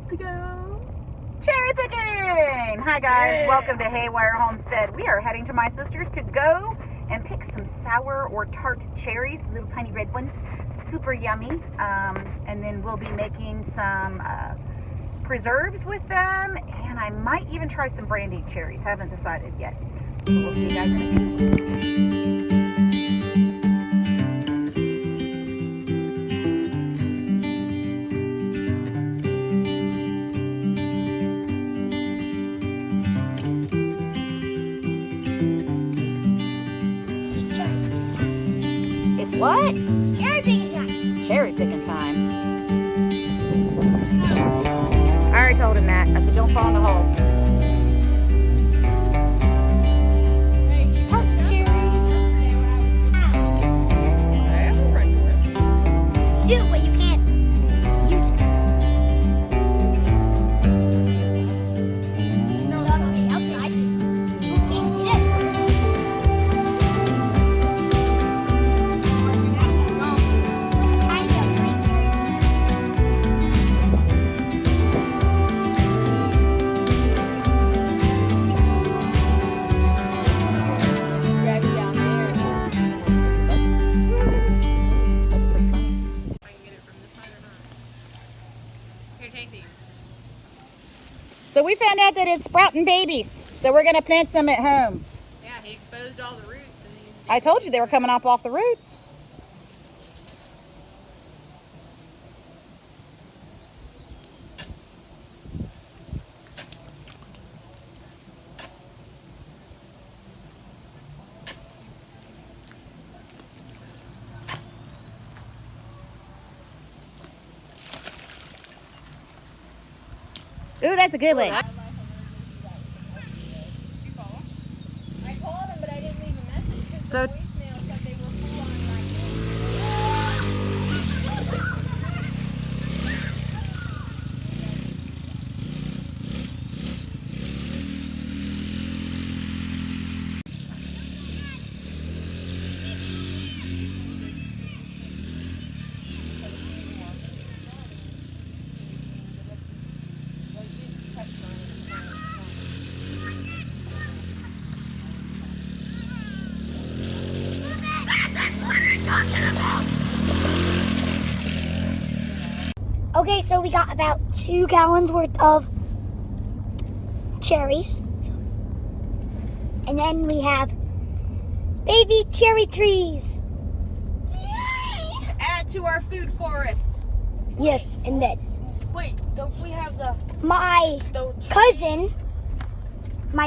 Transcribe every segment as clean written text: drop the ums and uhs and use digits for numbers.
to go cherry picking. Hi guys, welcome to Haywire Homestead. We are heading to my sister's to go and pick some sour or tart cherries, little tiny red ones, super yummy. And then we'll be making some preserves with them, and I might even try some brandied cherries. Haven't decided yet. So we'll see you guys in a few. What? Cherry picking time. Cherry picking time. I already told him that. I said, don't fall in the hole. Tart cherries. You do, but you can't use it. No, outside. You can't eat it. So we found out that it's sprouting babies. So we're going to plant some at home. Yeah, he exposed all the roots. I told you they were coming up off the roots. Ooh, that's a good one. I called him, but I didn't leave a message because the voicemail said they were full on right Okay, so we got about 2 gallons worth of cherries. And then we have baby cherry trees. To add to our food forest. Yes, and then Wait, don't we have the my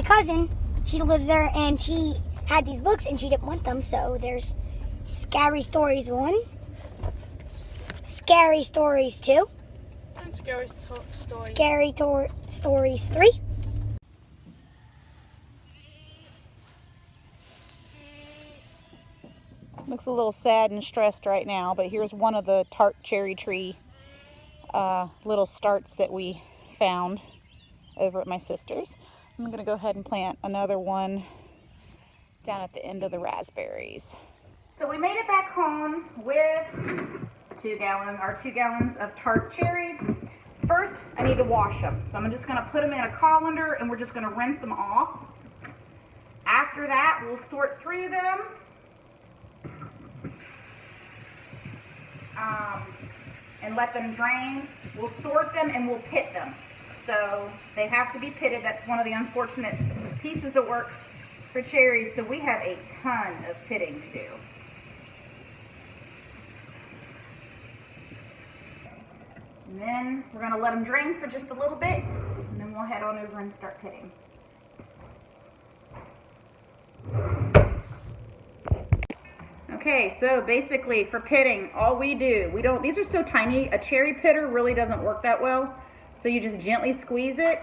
cousin, she lives there and she had these books and she didn't want them. So there's Scary Stories 1, Scary Stories 2, and Scary Story? Scary Stories 3. Looks a little sad and stressed right now, but here's one of the tart cherry tree little starts that we found over at my sister's. I'm going to go ahead and plant another one down at the end of the raspberries. So we made it back home with 2 gallons of tart cherries. First, I need to wash them. So I'm just going to put them in a colander and we're just going to rinse them off. After that, we'll sort through them. And let them drain. We'll sort them and we'll pit them. So they have to be pitted. That's one of the unfortunate pieces of work for cherries. So we have a ton of pitting to do. And then we're going to let them drain for just a little bit, and then we'll head on over and start pitting. Okay, so basically for pitting, all we do, these are so tiny, a cherry pitter really doesn't work that well. So you just gently squeeze it,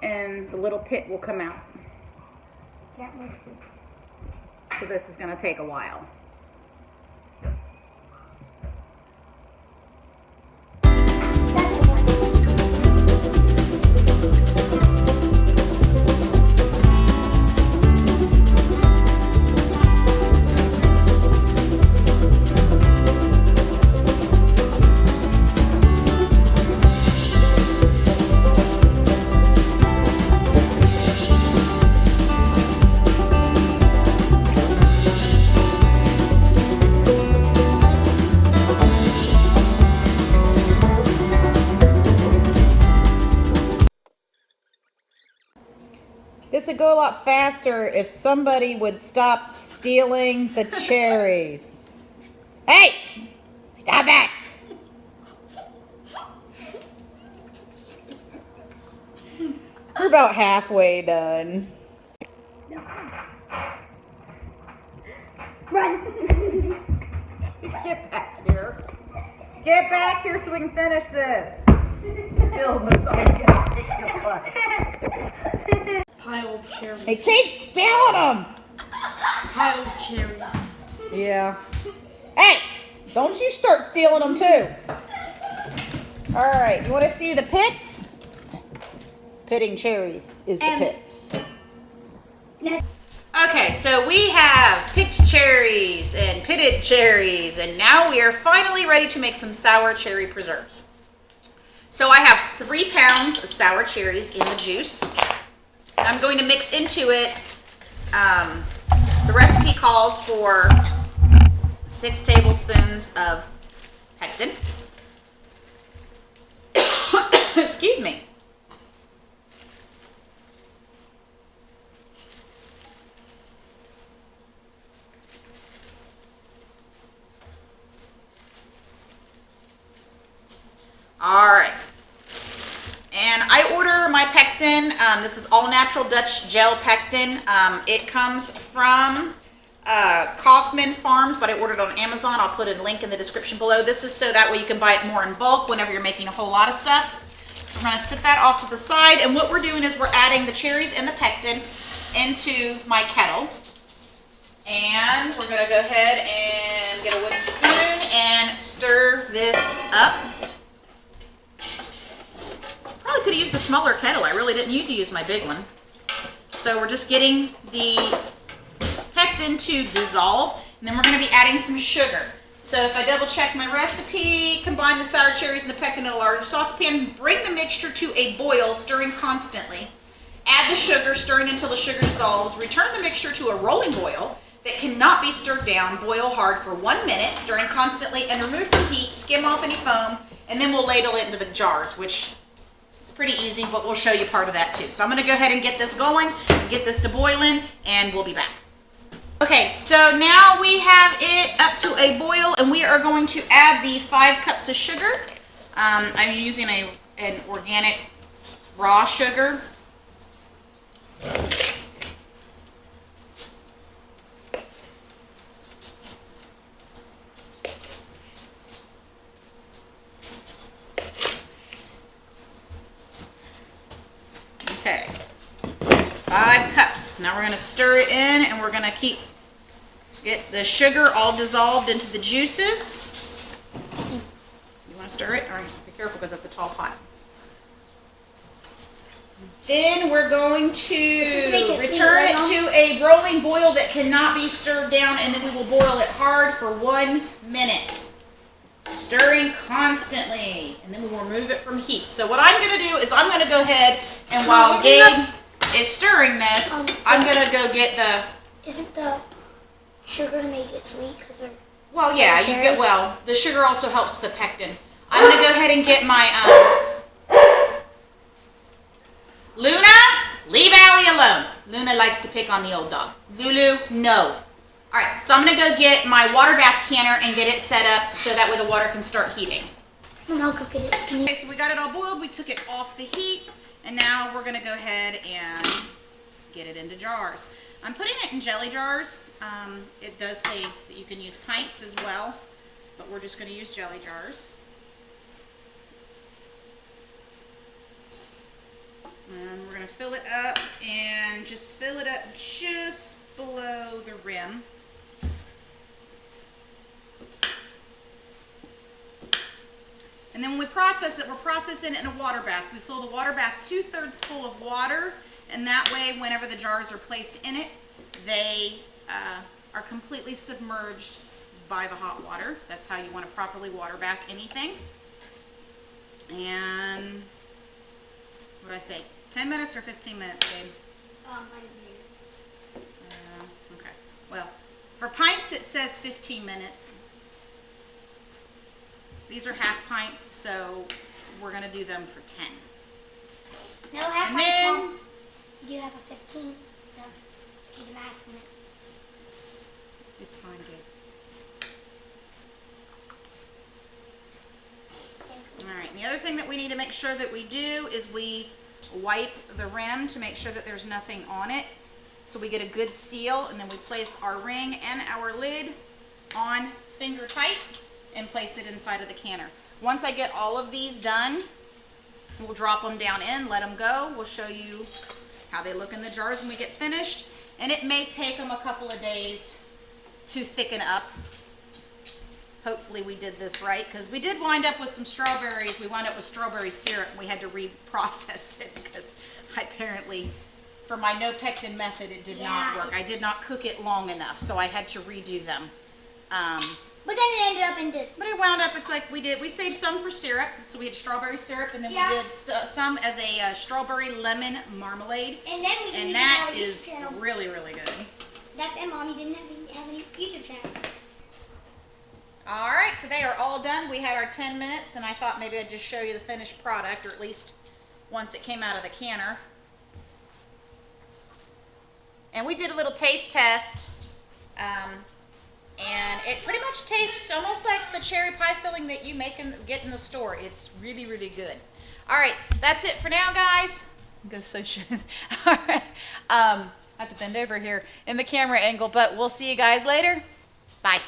and the little pit will come out. So this is going to take a while. this would go a lot faster if somebody would stop stealing the cherries. Hey! Stop that! We're about halfway done. Run. Get back here. Get back here so we can finish this. Still looks like Pile of cherries. They keep stealing them. Pile of cherries. Yeah. Hey, don't you start stealing them too. All right, you want to see the pits? Pitting cherries is the pits. Okay, so we have picked cherries and pitted cherries, and now we are finally ready to make some sour cherry preserves. So I have 3 pounds of sour cherries in the juice. I'm going to mix into it, the recipe calls for 6 tablespoons of pectin. Excuse me. All right, and I order my pectin. This is all natural Dutch gel pectin. It comes from Kaufman Farms, but I ordered on Amazon. I'll put a link in the description below. This is so that way you can buy it more in bulk whenever you're making a whole lot of stuff. So we're going to set that off to the side, and what we're doing is we're adding the cherries and the pectin into my kettle. And we're going to go ahead and get a wooden spoon and stir this up. Probably could have used a smaller kettle. I really didn't need to use my big one. So we're just getting the pectin to dissolve, and then we're going to be adding some sugar. So if I double check my recipe, combine the sour cherries and the pectin in a large saucepan, bring the mixture to a boil, stirring constantly. Add the sugar, stirring until the sugar dissolves. Return the mixture to a rolling boil that cannot be stirred down. Boil hard for 1 minute, stirring constantly, and remove from heat, skim off any foam, and then we'll ladle it into the jars, which is pretty easy, but we'll show you part of that too. So I'm going to go ahead and get this going, get this to boiling, and we'll be back. Okay, so now we have it up to a boil, and we are going to add the 5 cups of sugar. I'm using an organic raw sugar. Okay, 5 cups. Now we're going to stir it in, and we're going to get the sugar all dissolved into the juices. You want to stir it? All right, be careful because that's a tall pot. Then we're going to return it to a rolling boil that cannot be stirred down, and then we will boil it hard for 1 minute. Stirring constantly, and then we will remove it from heat. So what I'm going to do is I'm going to go ahead, and while Gabe is stirring this, I'm going to go get the... Isn't the sugar to make it sweet? Well, yeah, the sugar also helps the pectin. I'm going to go ahead and get my... Luna, leave Allie alone. Luna likes to pick on the old dog. Lulu, no. All right, so I'm going to go get my water bath canner and get it set up so that way the water can start heating. I'll go get it. Okay, so we got it all boiled. We took it off the heat, and now we're going to go ahead and get it into jars. I'm putting it in jelly jars. It does say that you can use pints as well, but we're just going to use jelly jars. And we're going to fill it up, and just fill it up just below the rim. And then when we process it, we're processing it in a water bath. We fill the water bath 2/3 full of water, and that way whenever the jars are placed in it, they are completely submerged by the hot water. That's how you want to properly water bath anything. And what did I say? 10 minutes or 15 minutes, babe? I didn't hear. Okay. Well, for pints it says 15 minutes. These are half pints, so we're going to do them for 10. No, half And pints then won't. You do have a 15, so do the math. It's fine, dude. Alright, and the other thing that we need to make sure that we do is we wipe the rim to make sure that there's nothing on it. So we get a good seal, and then we place our ring and our lid on finger tight and place it inside of the canner. Once I get all of these done, we'll drop them down in, let them go. We'll show you how they look in the jars when we get finished. And it may take them a couple of days to thicken up. Hopefully we did this right, because we did wind up with some strawberries. We wound up with strawberry syrup, and we had to reprocess it because apparently for my no pectin method it did not work. I did not cook it long enough, so I had to redo them. But then it ended up in But it wound up, it's like we saved some for syrup. So we had strawberry syrup, and then we did some as a strawberry lemon marmalade. And then we didn't and that have a is channel. really, really good. That and Mommy didn't have any YouTube channel. All right, so they are all done. We had our 10 minutes, and I thought maybe I'd just show you the finished product, or at least once it came out of the canner. And we did a little taste test, and it pretty much tastes almost like the cherry pie filling that you get in the store. It's really, really good. All right, that's it for now, guys. Go so all right. I have to bend over here in the camera angle, but we'll see you guys later. Bye.